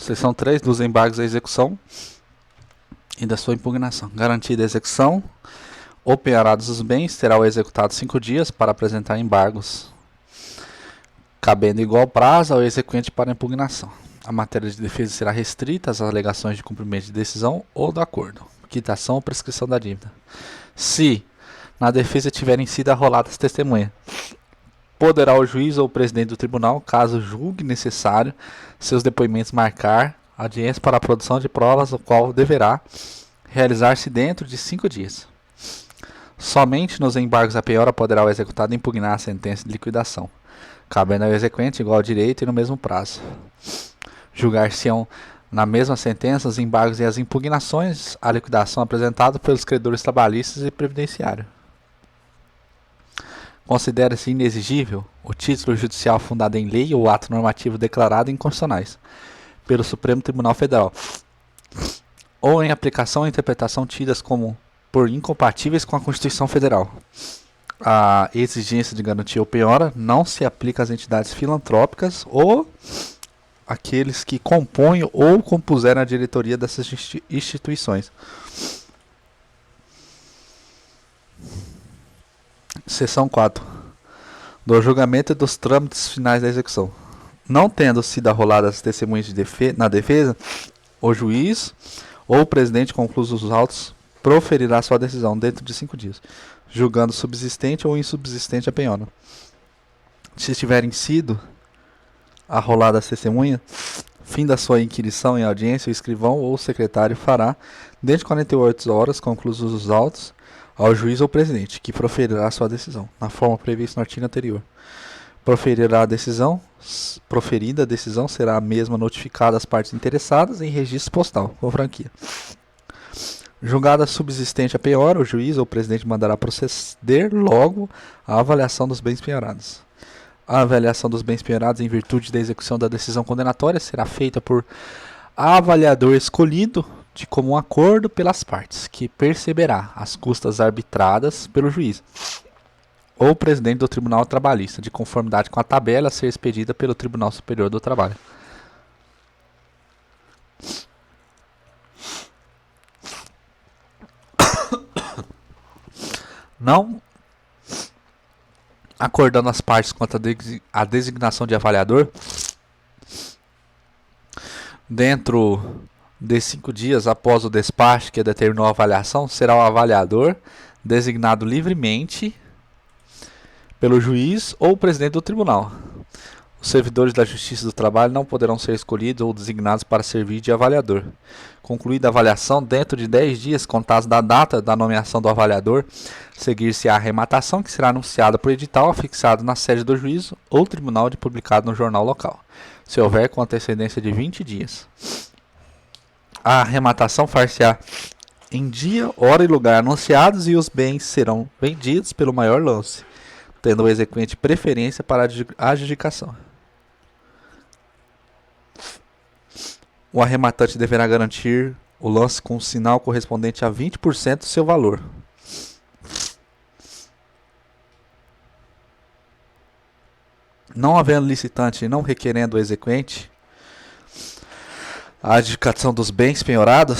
Seção 3 dos embargos à execução e da sua impugnação. Garantida a execução, ou penhorados os bens, terá o executado 5 dias para apresentar embargos, cabendo igual prazo ao exequente para impugnação. A matéria de defesa será restrita às alegações de cumprimento de decisão ou do acordo, quitação ou prescrição da dívida. Se na defesa tiverem sido arroladas testemunhas, poderá o juiz ou o presidente do tribunal, caso julgue necessário, seus depoimentos marcar audiência para a produção de provas, o qual deverá realizar-se dentro de 5 dias. Somente nos embargos a penhora poderá o executado impugnar a sentença de liquidação, cabendo ao exequente igual direito e no mesmo prazo. Julgar-se-ão na mesma sentença os embargos e as impugnações à liquidação apresentados pelos credores trabalhistas e previdenciários. Considera-se inexigível o título judicial fundado em lei ou ato normativo declarado inconstitucionais pelo Supremo Tribunal Federal, ou em aplicação ou interpretação tidas como por incompatíveis com a Constituição Federal. A exigência de garantia ou penhora não se aplica às entidades filantrópicas ou aqueles que compõem ou compuseram a diretoria dessas instituições. Seção 4. Do julgamento e dos trâmites finais da execução. Não tendo sido arroladas as testemunhas na defesa, o juiz ou o presidente, conclusos os autos, proferirá sua decisão dentro de 5 dias, julgando subsistente ou insubsistente a penhora. Se tiverem sido arroladas as testemunhas, fim da sua inquirição em audiência, o escrivão ou o secretário fará, dentro de 48 horas, conclusos os autos, ao juiz ou presidente, que proferirá sua decisão, na forma prevista no artigo anterior. Proferida a decisão será a mesma notificada às partes interessadas em registro postal, com franquia. Julgada subsistente a penhora, o juiz ou o presidente mandará proceder logo à avaliação dos bens penhorados. A avaliação dos bens penhorados em virtude da execução da decisão condenatória será feita por avaliador escolhido de comum acordo pelas partes, que perceberá as custas arbitradas pelo juiz ou presidente do Tribunal Trabalhista, de conformidade com a tabela a ser expedida pelo Tribunal Superior do Trabalho. Não acordando as partes quanto à designação de avaliador, dentro de 5 dias após o despacho que determinou a avaliação, será o avaliador designado livremente pelo juiz ou presidente do tribunal. Os servidores da Justiça do Trabalho não poderão ser escolhidos ou designados para servir de avaliador. Concluída a avaliação, dentro de 10 dias, contados da data da nomeação do avaliador, seguir-se a arrematação, que será anunciada por edital afixado na sede do juízo ou tribunal e publicado no jornal local, se houver com antecedência de 20 dias. A arrematação far-se-á em dia, hora e lugar anunciados e os bens serão vendidos pelo maior lance, tendo o exequente preferência para a adjudicação. O arrematante deverá garantir o lance com um sinal correspondente a 20% do seu valor. Não havendo licitante e não requerendo o exequente a adjudicação dos bens penhorados,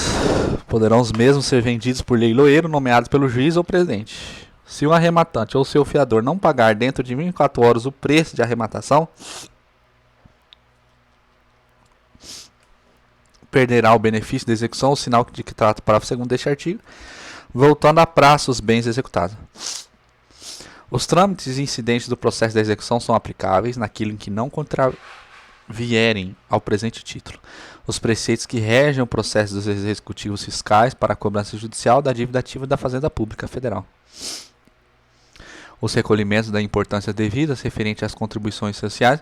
poderão os mesmos ser vendidos por leiloeiro nomeado pelo juiz ou presidente. Se o arrematante ou seu fiador não pagar dentro de 24 horas o preço de arrematação, perderá o benefício da execução, o sinal de que trata o parágrafo 2º deste artigo, voltando à praça os bens executados. Os trâmites incidentes do processo da execução são aplicáveis naquilo em que não contravierem ao presente título os preceitos que regem o processo dos executivos fiscais para a cobrança judicial da dívida ativa da Fazenda Pública Federal. Os recolhimentos da importância devida referente às contribuições sociais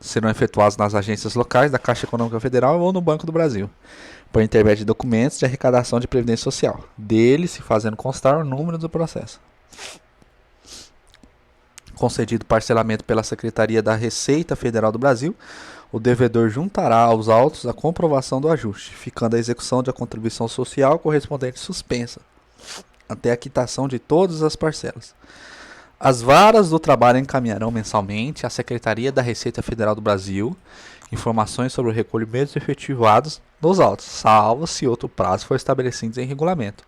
serão efetuados nas agências locais da Caixa Econômica Federal ou no Banco do Brasil, por intermédio de documentos de arrecadação de previdência social, dele se fazendo constar o número do processo. Concedido parcelamento pela Secretaria da Receita Federal do Brasil, o devedor juntará aos autos a comprovação do ajuste, ficando a execução da contribuição social correspondente suspensa, até a quitação de todas as parcelas. As varas do trabalho encaminharão mensalmente à Secretaria da Receita Federal do Brasil informações sobre os recolhimentos efetivados nos autos, salvo se outro prazo for estabelecido em regulamento.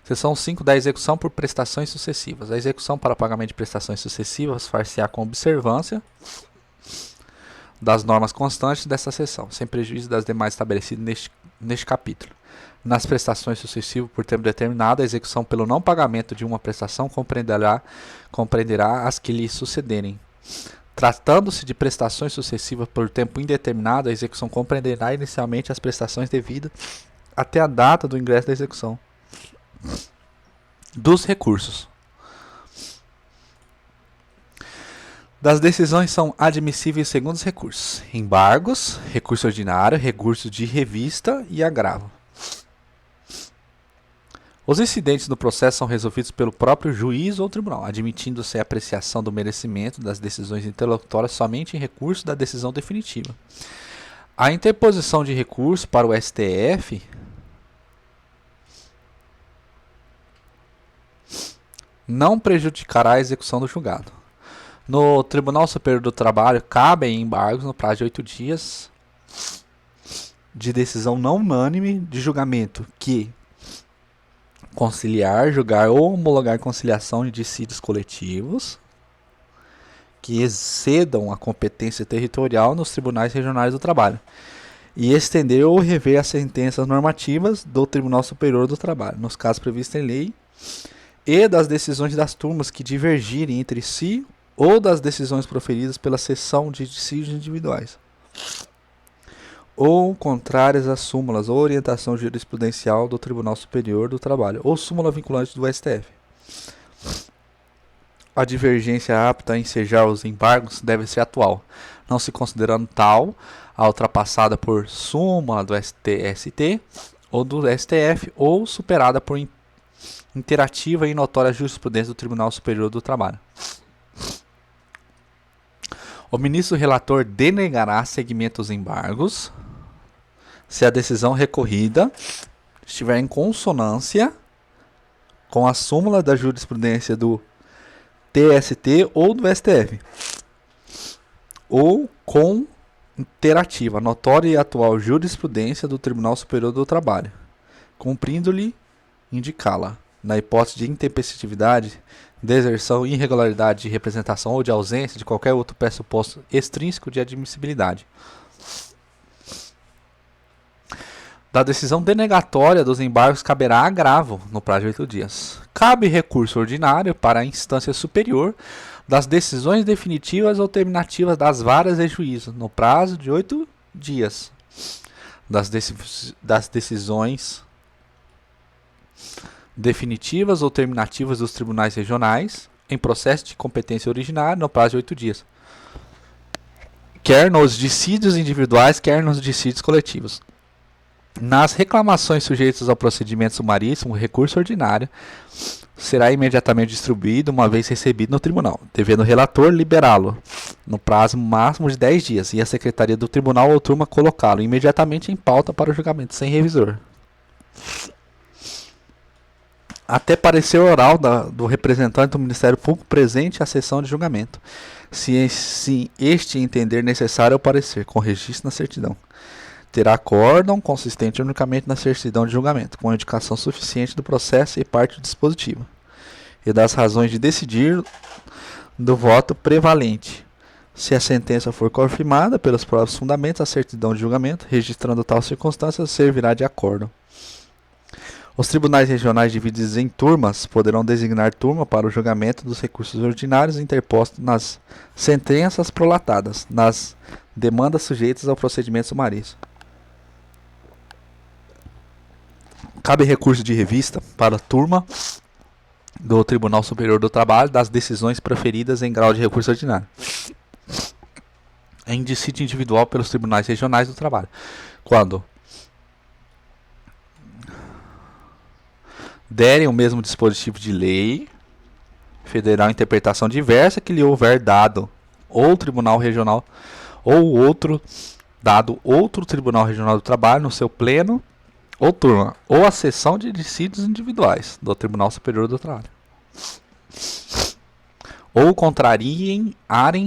Seção 5 da execução por prestações sucessivas. A execução para pagamento de prestações sucessivas far-se-á com observância das normas constantes desta seção, sem prejuízo das demais estabelecidas neste capítulo. Nas prestações sucessivas por tempo determinado, a execução pelo não pagamento de uma prestação compreenderá as que lhe sucederem. Tratando-se de prestações sucessivas por tempo indeterminado, a execução compreenderá inicialmente as prestações devidas até a data do ingresso da execução. Dos recursos. Das decisões são admissíveis segundo os recursos: embargos, recurso ordinário, recurso de revista e agravo. Os incidentes do processo são resolvidos pelo próprio juiz ou tribunal, admitindo-se a apreciação do merecimento das decisões interlocutórias somente em recurso da decisão definitiva. A interposição de recurso para o STF não prejudicará a execução do julgado. No Tribunal Superior do Trabalho, cabem embargos no prazo de 8 dias de decisão não unânime de julgamento que conciliar, julgar ou homologar conciliação de dissídios coletivos que excedam a competência territorial nos tribunais regionais do trabalho e estender ou rever as sentenças normativas do Tribunal Superior do Trabalho, nos casos previstos em lei, e das decisões das turmas que divergirem entre si ou das decisões proferidas pela seção de dissídios individuais, ou contrárias às súmulas ou orientação jurisprudencial do Tribunal Superior do Trabalho, ou súmula vinculante do STF. A divergência apta a ensejar os embargos deve ser atual, não se considerando tal a ultrapassada por súmula do TST ou do STF, ou superada por interativa e notória jurisprudência do Tribunal Superior do Trabalho. O ministro relator denegará seguimento aos embargos se a decisão recorrida estiver em consonância com a súmula da jurisprudência do TST ou do STF, ou com interativa, notória e atual jurisprudência do Tribunal Superior do Trabalho, cumprindo-lhe indicá-la, na hipótese de intempestividade, deserção, irregularidade de representação ou de ausência de qualquer outro pressuposto extrínseco de admissibilidade. Da decisão denegatória dos embargos caberá agravo no prazo de 8 dias. Cabe recurso ordinário para a instância superior das decisões definitivas ou terminativas das varas de juízo no prazo de 8 dias. Das decisões definitivas ou terminativas dos tribunais regionais em processo de competência originária no prazo de 8 dias, quer nos dissídios individuais, quer nos dissídios coletivos. Nas reclamações sujeitas ao procedimento sumaríssimo, o recurso ordinário será imediatamente distribuído uma vez recebido no tribunal, devendo o relator liberá-lo no prazo máximo de 10 dias e a secretaria do tribunal ou turma colocá-lo imediatamente em pauta para o julgamento sem revisor. Até parecer oral do representante do Ministério Público presente à sessão de julgamento, se este entender necessário o parecer, com registro na certidão. Terá acórdão consistente unicamente na certidão de julgamento, com indicação suficiente do processo e parte dispositiva, e das razões de decidir do voto prevalente. Se a sentença for confirmada pelos próprios fundamentos, a certidão de julgamento, registrando tal circunstância, servirá de acórdão. Os tribunais regionais divididos em turmas poderão designar turma para o julgamento dos recursos ordinários interpostos nas sentenças prolatadas, nas demandas sujeitas ao procedimento sumaríssimo. Cabe recurso de revista para a turma do Tribunal Superior do Trabalho das decisões proferidas em grau de recurso ordinário, em dissídio individual pelos tribunais regionais do trabalho, quando derem o mesmo dispositivo de lei federal interpretação diversa que lhe houver dado ou tribunal regional ou outro tribunal regional do trabalho no seu pleno ou turma, ou a sessão de dissídios individuais do Tribunal Superior do Trabalho. ou contrariem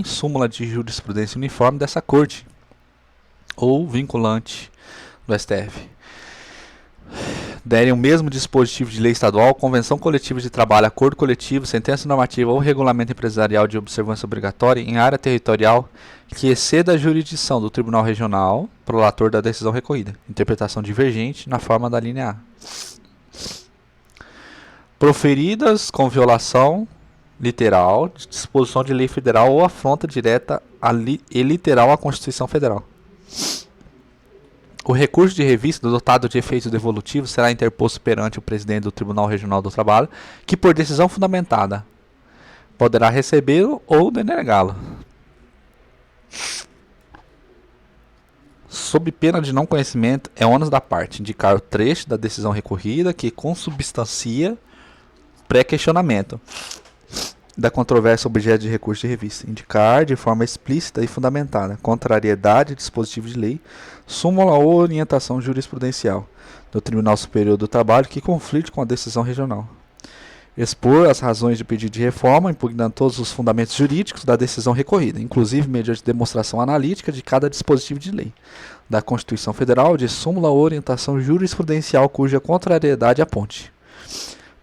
súmula de jurisprudência uniforme dessa Corte, ou vinculante do STF. Derem o mesmo dispositivo de lei estadual, convenção coletiva de trabalho, acordo coletivo, sentença normativa ou regulamento empresarial de observância obrigatória em área territorial que exceda a jurisdição do Tribunal Regional, prolator da decisão recorrida. Interpretação divergente na forma da linha A. Proferidas com violação literal de disposição de lei federal ou afronta direta e literal à Constituição Federal. O recurso de revista dotado de efeitos devolutivos será interposto perante o presidente do Tribunal Regional do Trabalho, que por decisão fundamentada poderá recebê-lo ou denegá-lo, sob pena de não conhecimento. É ônus da parte indicar o trecho da decisão recorrida que consubstancia pré-questionamento da controvérsia objeto de recurso de revista, indicar de forma explícita e fundamentada contrariedade, dispositivo de lei, súmula ou orientação jurisprudencial do Tribunal Superior do Trabalho que conflite com a decisão regional. Expor as razões de pedido de reforma, impugnando todos os fundamentos jurídicos da decisão recorrida, inclusive mediante demonstração analítica de cada dispositivo de lei, da Constituição Federal, de súmula ou orientação jurisprudencial cuja contrariedade aponte.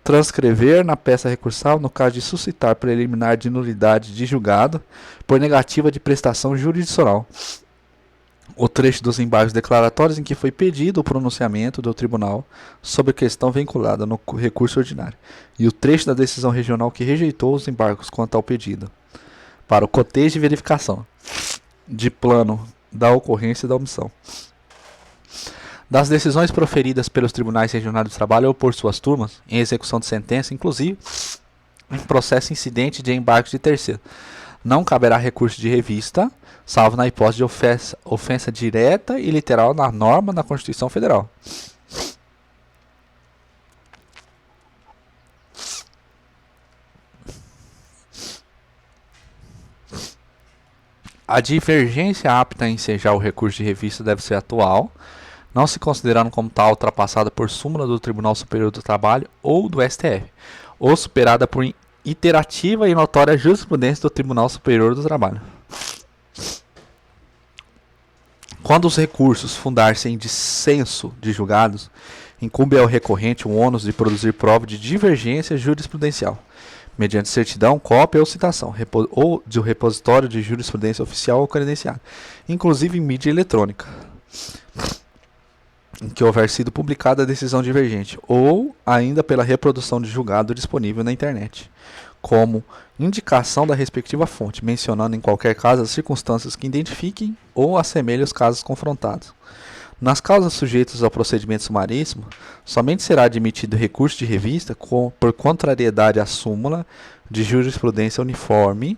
Transcrever na peça recursal no caso de suscitar preliminar de nulidade de julgado por negativa de prestação jurisdicional o trecho dos embargos declaratórios em que foi pedido o pronunciamento do tribunal sobre questão vinculada no recurso ordinário e o trecho da decisão regional que rejeitou os embargos quanto ao pedido para o cotejo de verificação de plano da ocorrência e da omissão das decisões proferidas pelos tribunais regionais do trabalho ou por suas turmas, em execução de sentença, inclusive em processo incidente de embargos de terceiro. Não caberá recurso de revista, salvo na hipótese de ofensa direta e literal na norma da Constituição Federal. A divergência apta a ensejar o recurso de revista deve ser atual, não se considerando como tal ultrapassada por súmula do Tribunal Superior do Trabalho ou do STF, ou superada por iterativa e notória jurisprudência do Tribunal Superior do Trabalho. Quando os recursos fundar-se em dissenso de julgados, incumbe ao recorrente o ônus de produzir prova de divergência jurisprudencial, mediante certidão, cópia ou citação, ou de um repositório de jurisprudência oficial ou credenciado, inclusive em mídia eletrônica, em que houver sido publicada a decisão divergente, ou ainda pela reprodução de julgado disponível na internet, como indicação da respectiva fonte, mencionando em qualquer caso as circunstâncias que identifiquem ou assemelhem os casos confrontados. Nas causas sujeitas ao procedimento sumaríssimo, somente será admitido recurso de revista por contrariedade à súmula de jurisprudência uniforme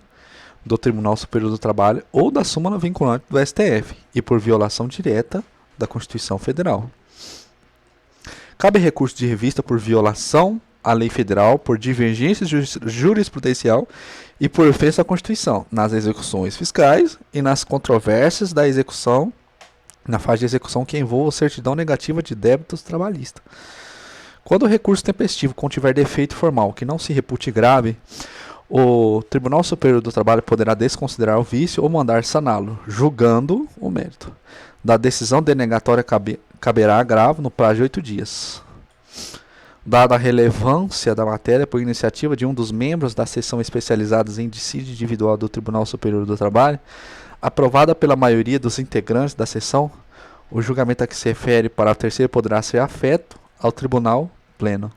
do Tribunal Superior do Trabalho ou da súmula vinculante do STF e por violação direta da Constituição Federal. Cabe recurso de revista por violação à lei federal, por divergência jurisprudencial e por ofensa à Constituição, nas execuções fiscais e nas controvérsias da execução, na fase de execução que envolva certidão negativa de débitos trabalhistas. Quando o recurso tempestivo contiver defeito formal que não se repute grave, o Tribunal Superior do Trabalho poderá desconsiderar o vício ou mandar saná-lo, julgando o mérito. Da decisão denegatória caberá agravo no prazo de 8 dias. Dada a relevância da matéria por iniciativa de um dos membros da seção especializada em dissídio individual do Tribunal Superior do Trabalho, aprovada pela maioria dos integrantes da seção, o julgamento a que se refere para o terceiro poderá ser afeto ao Tribunal Pleno.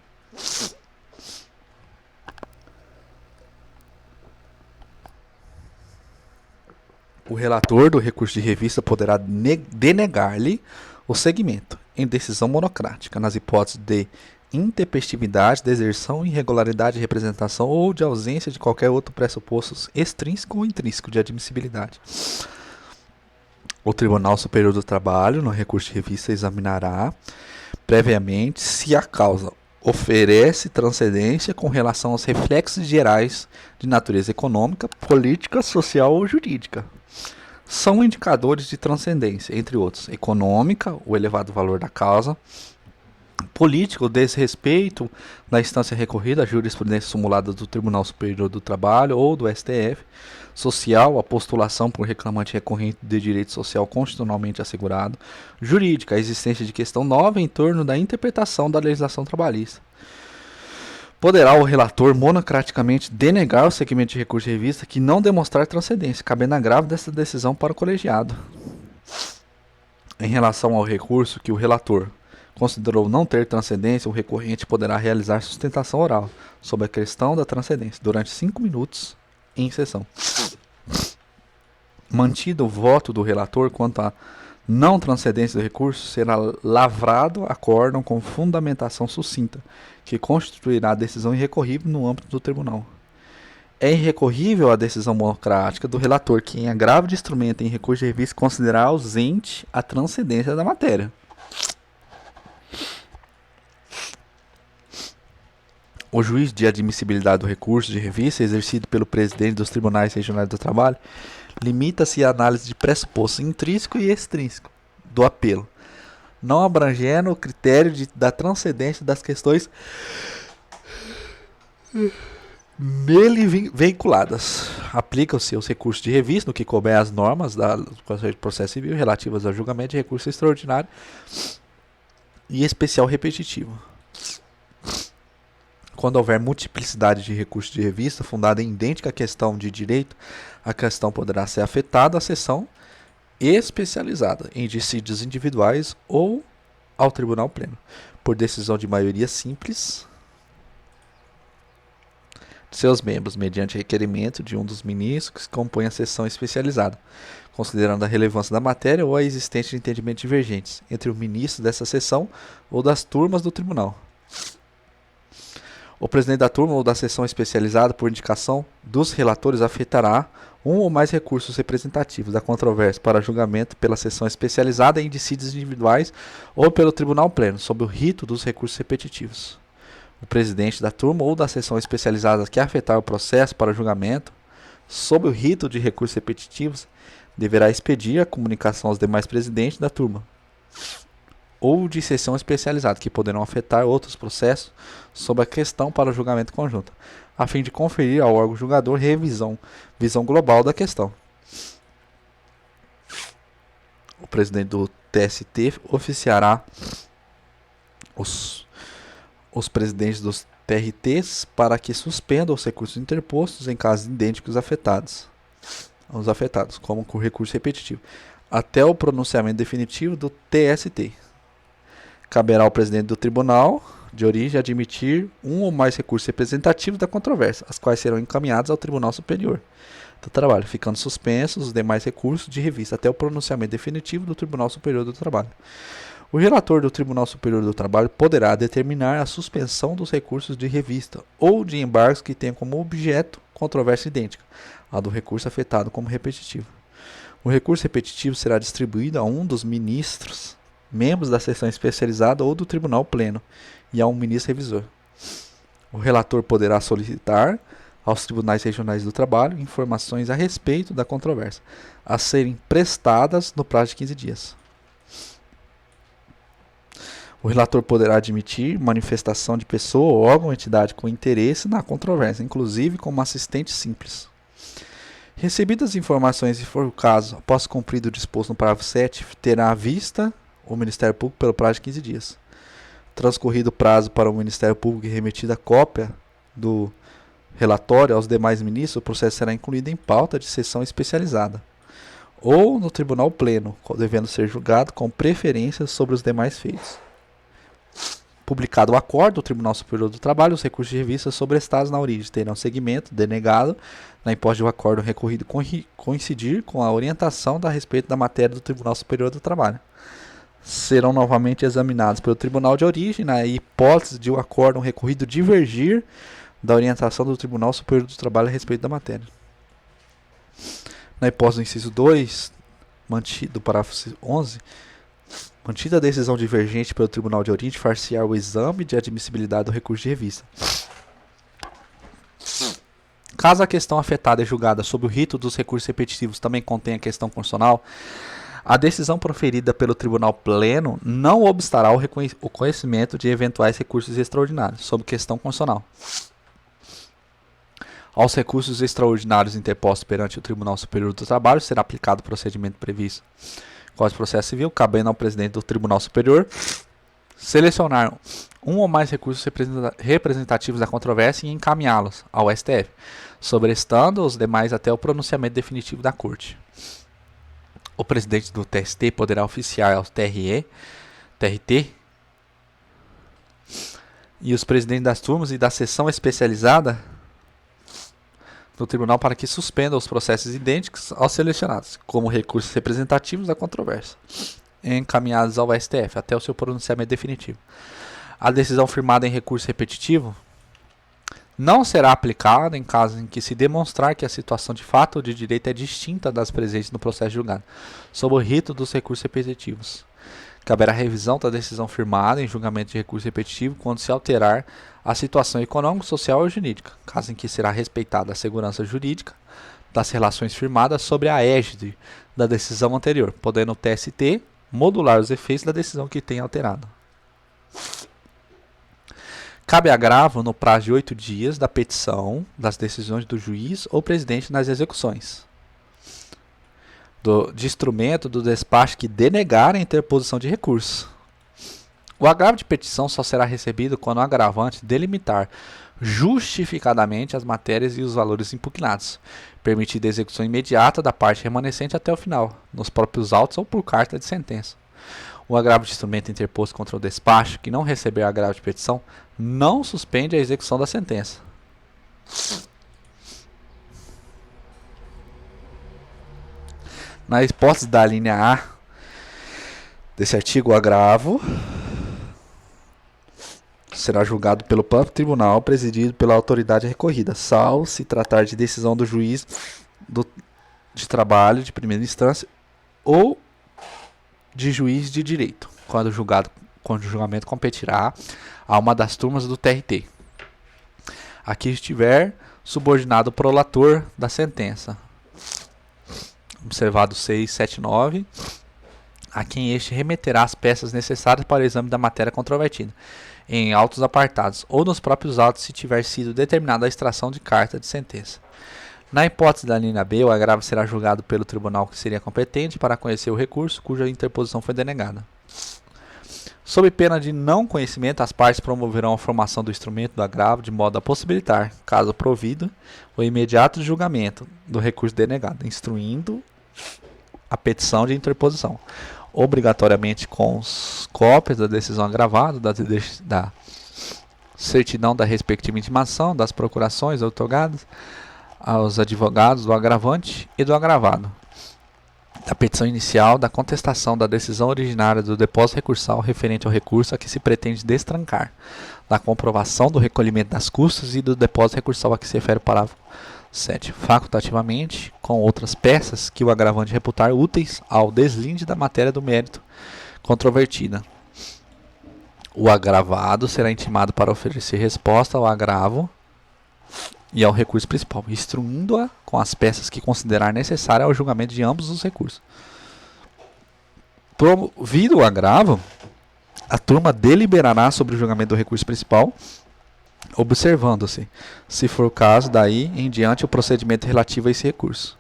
O relator do recurso de revista poderá denegar-lhe o seguimento, em decisão monocrática, nas hipóteses de intempestividade, deserção, irregularidade de representação ou de ausência de qualquer outro pressuposto extrínseco ou intrínseco de admissibilidade. O Tribunal Superior do Trabalho, no recurso de revista, examinará previamente se a causa oferece transcendência com relação aos reflexos gerais de natureza econômica, política, social ou jurídica. São indicadores de transcendência, entre outros, econômica, o elevado valor da causa, político, desrespeito da instância recorrida, a jurisprudência simulada do Tribunal Superior do Trabalho ou do STF, social, a postulação por reclamante recorrente de direito social constitucionalmente assegurado, jurídica, a existência de questão nova em torno da interpretação da legislação trabalhista. Poderá o relator monocraticamente denegar o segmento de recurso de revista que não demonstrar transcendência, cabendo agravo dessa decisão para o colegiado. Em relação ao recurso que o relator considerou não ter transcendência, o recorrente poderá realizar sustentação oral sobre a questão da transcendência durante 5 minutos em sessão. Mantido o voto do relator quanto à não transcendência do recurso, será lavrado acórdão com fundamentação sucinta, que constituirá a decisão irrecorrível no âmbito do tribunal. É irrecorrível a decisão monocrática do relator que, em agravo de instrumento em recurso de revista, considerar ausente a transcendência da matéria. O juiz de admissibilidade do recurso de revista, exercido pelo presidente dos tribunais regionais do trabalho, limita-se à análise de pressuposto intrínseco e extrínseco do apelo, não abrangendo o critério da transcendência das questões nele veiculadas. Aplica-se aos recursos de revista, no que couber as normas do processo civil relativas ao julgamento de recurso extraordinário e especial repetitivo. Quando houver multiplicidade de recursos de revista fundada em idêntica questão de direito, a questão poderá ser afetada à seção especializada em dissídios individuais ou ao tribunal pleno, por decisão de maioria simples de seus membros, mediante requerimento de um dos ministros que compõe a seção especializada, considerando a relevância da matéria ou a existência de entendimentos divergentes entre o ministro dessa seção ou das turmas do tribunal. O presidente da turma ou da seção especializada, por indicação dos relatores, afetará um ou mais recursos representativos da controvérsia para julgamento pela seção especializada em dissídios individuais ou pelo tribunal pleno, sob o rito dos recursos repetitivos. O presidente da turma ou da seção especializada que afetar o processo para julgamento, sob o rito de recursos repetitivos, deverá expedir a comunicação aos demais presidentes da turma ou de seção especializada, que poderão afetar outros processos sobre a questão para o julgamento conjunto, a fim de conferir ao órgão julgador visão global da questão. O presidente do TST oficiará os presidentes dos TRTs para que suspendam os recursos interpostos em casos idênticos aos afetados, como com recurso repetitivo, até o pronunciamento definitivo do TST. Caberá ao presidente do tribunal de origem admitir um ou mais recursos representativos da controvérsia, as quais serão encaminhados ao Tribunal Superior do Trabalho, ficando suspensos os demais recursos de revista até o pronunciamento definitivo do Tribunal Superior do Trabalho. O relator do Tribunal Superior do Trabalho poderá determinar a suspensão dos recursos de revista ou de embargos que tenham como objeto controvérsia idêntica à do recurso afetado como repetitivo. O recurso repetitivo será distribuído a um dos ministros, membros da seção especializada ou do tribunal pleno, e a um ministro revisor. O relator poderá solicitar aos tribunais regionais do trabalho informações a respeito da controvérsia, a serem prestadas no prazo de 15 dias. O relator poderá admitir manifestação de pessoa, órgão ou entidade com interesse na controvérsia, inclusive como assistente simples. Recebidas as informações, se for o caso, após cumprido o disposto no parágrafo 7, terá à vista o Ministério Público pelo prazo de 15 dias. Transcorrido o prazo para o Ministério Público e remetida a cópia do relatório aos demais ministros, o processo será incluído em pauta de sessão especializada ou no tribunal pleno, devendo ser julgado com preferência sobre os demais feitos. Publicado o acordo do Tribunal Superior do Trabalho, os recursos de revista sobrestados na origem terão seguimento denegado na hipótese do acordo recorrido coincidir com a orientação a respeito da matéria do Tribunal Superior do Trabalho. Serão novamente examinados pelo Tribunal de Origem na hipótese de o acordo recorrido divergir da orientação do Tribunal Superior do Trabalho a respeito da matéria. Na hipótese do inciso 2, mantido o parágrafo 11, mantida a decisão divergente pelo Tribunal de Origem, far-se-á o exame de admissibilidade do recurso de revista. Caso a questão afetada e julgada sob o rito dos recursos repetitivos também contenha questão constitucional, A decisão proferida pelo Tribunal Pleno não obstará o conhecimento de eventuais recursos extraordinários sobre questão constitucional. Aos recursos extraordinários interpostos perante o Tribunal Superior do Trabalho será aplicado o procedimento previsto no Código de Processo Civil, cabendo ao presidente do Tribunal Superior selecionar um ou mais recursos representativos da controvérsia e encaminhá-los ao STF, sobrestando os demais até o pronunciamento definitivo da Corte. O presidente do TST poderá oficiar ao TRT e os presidentes das turmas e da seção especializada do tribunal para que suspendam os processos idênticos aos selecionados, como recursos representativos da controvérsia, encaminhados ao STF até o seu pronunciamento definitivo. A decisão firmada em recurso repetitivo não será aplicada em caso em que se demonstrar que a situação de fato ou de direito é distinta das presentes no processo julgado, sob o rito dos recursos repetitivos. Caberá revisão da decisão firmada em julgamento de recurso repetitivo quando se alterar a situação econômica, social ou jurídica, caso em que será respeitada a segurança jurídica das relações firmadas sobre a égide da decisão anterior, podendo o TST modular os efeitos da decisão que tenha alterado. Cabe agravo no prazo de 8 dias da petição das decisões do juiz ou presidente nas execuções de instrumento do despacho que denegar a interposição de recurso. O agravo de petição só será recebido quando o agravante delimitar justificadamente as matérias e os valores impugnados, permitida a execução imediata da parte remanescente até o final, nos próprios autos ou por carta de sentença. O agravo de instrumento interposto contra o despacho que não receber agravo de petição não suspende a execução da sentença. Na hipótese da linha A desse artigo, o agravo será julgado pelo próprio tribunal, presidido pela autoridade recorrida, salvo se tratar de decisão do juiz de trabalho de primeira instância ou de juiz de direito, quando o julgamento competirá a uma das turmas do TRT. Aqui estiver subordinado o prolator da sentença. Observado 679, a quem este remeterá as peças necessárias para o exame da matéria controvertida, em autos apartados, ou nos próprios autos se tiver sido determinada a extração de carta de sentença. Na hipótese da linha B, o agravo será julgado pelo tribunal que seria competente para conhecer o recurso cuja interposição foi denegada. Sob pena de não conhecimento, as partes promoverão a formação do instrumento do agravo de modo a possibilitar, caso provido, o imediato julgamento do recurso denegado, instruindo a petição de interposição, obrigatoriamente com cópias da decisão agravada, da certidão da respectiva intimação, das procurações outorgadas aos advogados do agravante e do agravado, da petição inicial, da contestação da decisão originária do depósito recursal referente ao recurso a que se pretende destrancar, da comprovação do recolhimento das custas e do depósito recursal a que se refere o parágrafo 7, facultativamente, com outras peças que o agravante reputar úteis ao deslinde da matéria do mérito controvertida. O agravado será intimado para oferecer resposta ao agravo e ao recurso principal, instruindo-a com as peças que considerar necessárias ao julgamento de ambos os recursos. Promovido o agravo, a turma deliberará sobre o julgamento do recurso principal, observando-se, se for o caso, daí em diante o procedimento relativo a esse recurso.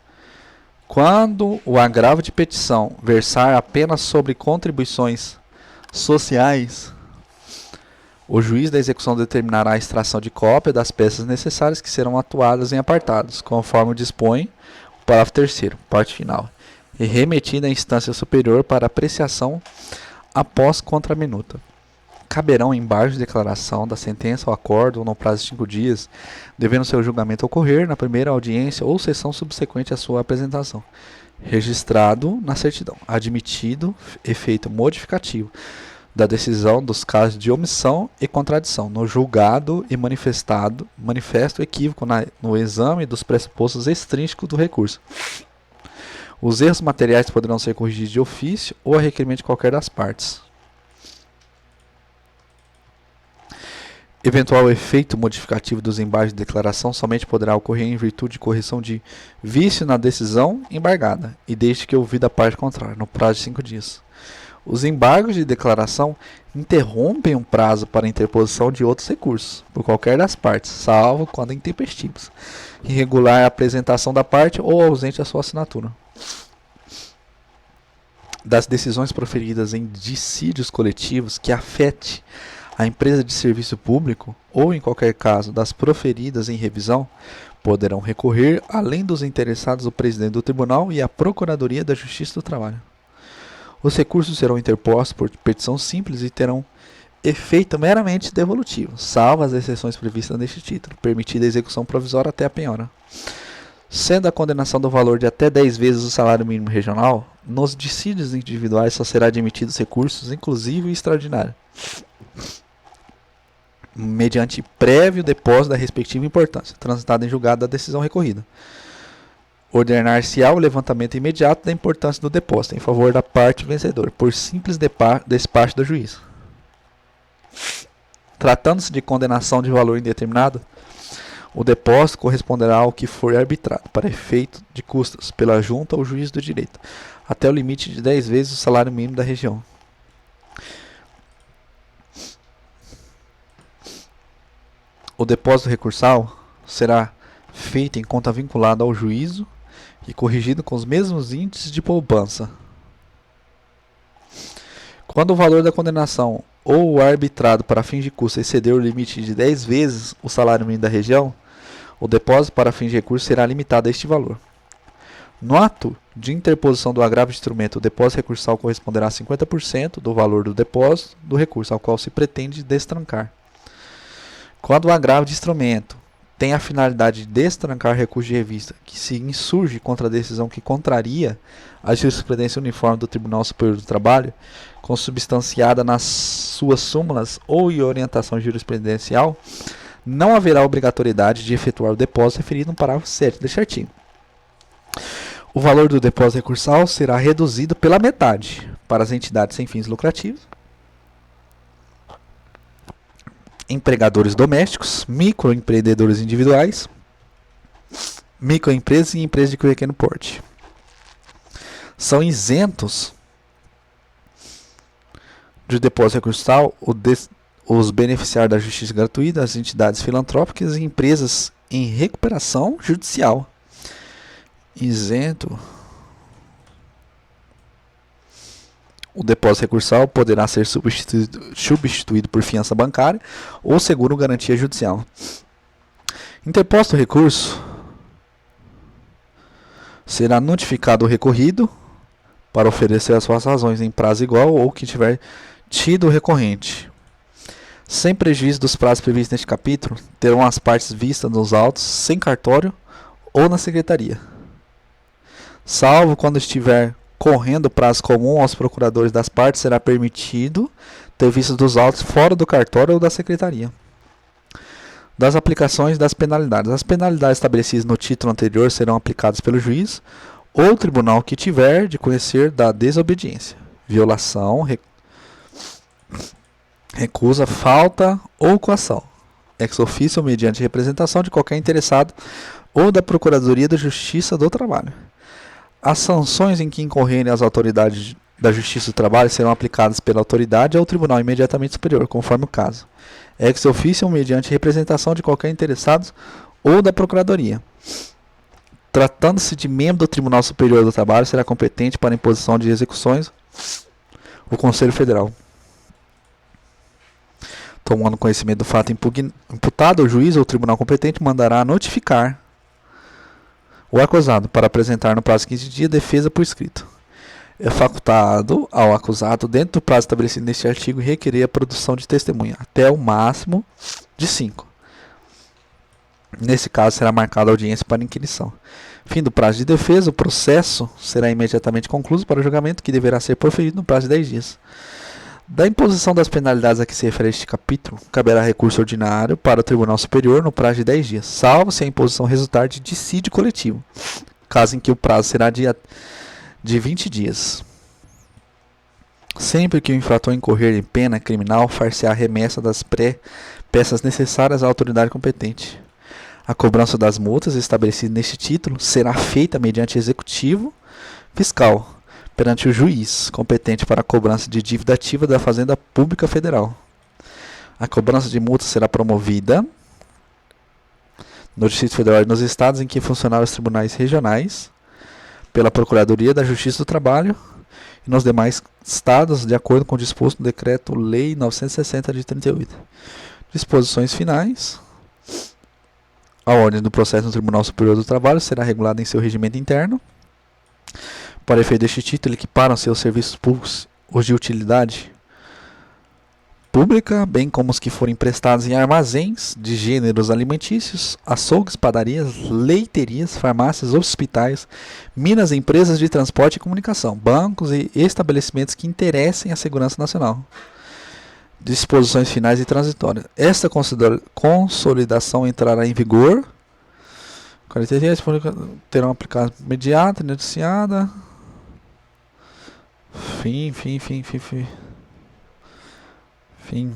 Quando o agravo de petição versar apenas sobre contribuições sociais, o juiz da execução determinará a extração de cópia das peças necessárias que serão atuadas em apartados, conforme dispõe o parágrafo 3º, parte final, e remetida à instância superior para apreciação após contraminuta. Caberão embargos de declaração da sentença ou acordo no prazo de 5 dias, devendo seu julgamento ocorrer na primeira audiência ou sessão subsequente à sua apresentação, registrado na certidão, admitido efeito modificativo da decisão dos casos de omissão e contradição, no julgado e manifesto equívoco no exame dos pressupostos extrínsecos do recurso. Os erros materiais poderão ser corrigidos de ofício ou a requerimento de qualquer das partes. Eventual efeito modificativo dos embargos de declaração somente poderá ocorrer em virtude de correção de vício na decisão embargada, e desde que ouvida a parte contrária, no prazo de 5 dias. Os embargos de declaração interrompem um prazo para interposição de outros recursos, por qualquer das partes, salvo quando intempestivos, irregular a apresentação da parte ou ausente a sua assinatura. Das decisões proferidas em dissídios coletivos que afete a empresa de serviço público, ou em qualquer caso das proferidas em revisão, poderão recorrer, além dos interessados, o presidente do tribunal e a Procuradoria da Justiça do Trabalho. Os recursos serão interpostos por petição simples e terão efeito meramente devolutivo, salvo as exceções previstas neste título, permitida a execução provisória até a penhora. Sendo a condenação do valor de até 10 vezes o salário mínimo regional, nos dissídios individuais só será admitidos recursos, inclusive e extraordinário, mediante prévio depósito da respectiva importância, transitado em julgado da decisão recorrida. Ordenar-se-á o levantamento imediato da importância do depósito em favor da parte vencedora, por simples despacho do juiz. Tratando-se de condenação de valor indeterminado, o depósito corresponderá ao que for arbitrado, para efeito de custas, pela junta ou juiz do direito, até o limite de 10 vezes o salário mínimo da região. O depósito recursal será feito em conta vinculada ao juízo e corrigido com os mesmos índices de poupança. Quando o valor da condenação ou o arbitrado para fins de custo exceder o limite de 10 vezes o salário mínimo da região, o depósito para fins de recurso será limitado a este valor. No ato de interposição do agravo de instrumento, o depósito recursal corresponderá a 50% do valor do depósito do recurso ao qual se pretende destrancar. Quando o agravo de instrumento tem a finalidade de destrancar recurso de revista que se insurge contra a decisão que contraria a jurisprudência uniforme do Tribunal Superior do Trabalho, consubstanciada nas suas súmulas ou em orientação jurisprudencial, não haverá obrigatoriedade de efetuar o depósito referido no parágrafo 7 deste artigo. O valor do depósito recursal será reduzido pela metade para as entidades sem fins lucrativos, empregadores domésticos, microempreendedores individuais, microempresas e empresas de pequeno porte. São isentos de depósito recursal os beneficiários da justiça gratuita, as entidades filantrópicas e empresas em recuperação judicial. Isento. O depósito recursal poderá ser substituído por fiança bancária ou seguro garantia judicial. Interposto o recurso, será notificado o recorrido para oferecer as suas razões em prazo igual ou que tiver tido o recorrente. Sem prejuízo dos prazos previstos neste capítulo, terão as partes vistas nos autos sem cartório ou na secretaria, salvo quando estiver correndo o prazo comum aos procuradores das partes, será permitido ter vista dos autos fora do cartório ou da secretaria. Das aplicações das penalidades. As penalidades estabelecidas no título anterior serão aplicadas pelo juiz ou tribunal que tiver de conhecer da desobediência, violação, recusa, falta ou coação, ex officio ou mediante representação de qualquer interessado ou da Procuradoria da Justiça do Trabalho. As sanções em que incorrerem as autoridades da Justiça do Trabalho serão aplicadas pela autoridade ou tribunal imediatamente superior, conforme o caso, ex officio ou mediante representação de qualquer interessado ou da Procuradoria. Tratando-se de membro do Tribunal Superior do Trabalho, será competente para a imposição de execuções o Conselho Federal. Tomando conhecimento do fato imputado, o juiz ou o tribunal competente mandará notificar o acusado para apresentar no prazo de 15 dias defesa por escrito. É facultado ao acusado, dentro do prazo estabelecido neste artigo, requerer a produção de testemunha, até o máximo de 5. Nesse caso, será marcada a audiência para inquirição. Fim do prazo de defesa, o processo será imediatamente concluído para o julgamento, que deverá ser proferido no prazo de 10 dias. Da imposição das penalidades a que se refere este capítulo, caberá recurso ordinário para o Tribunal Superior no prazo de 10 dias, salvo se a imposição resultar de dissídio coletivo, caso em que o prazo será de 20 dias. Sempre que o infrator incorrer em pena criminal, far-se-á remessa das peças necessárias à autoridade competente. A cobrança das multas estabelecida neste título será feita mediante executivo fiscal, perante o juiz competente para a cobrança de dívida ativa da Fazenda Pública Federal. A cobrança de multas será promovida no Distrito Federal e nos estados em que funcionarem os tribunais regionais, pela Procuradoria da Justiça do Trabalho e nos demais estados, de acordo com o disposto no Decreto-Lei 960 de 38. Disposições finais. A ordem do processo no Tribunal Superior do Trabalho será regulada em seu regimento interno. Para efeito deste título, equiparam seus serviços públicos os de utilidade pública, bem como os que forem prestados em armazéns de gêneros alimentícios, açougues, padarias, leiterias, farmácias, hospitais, minas, empresas de transporte e comunicação, bancos e estabelecimentos que interessem a segurança nacional. Disposições finais e transitórias. Esta consolidação entrará em vigor. 43 terão aplicado imediata, iniciada. Fim.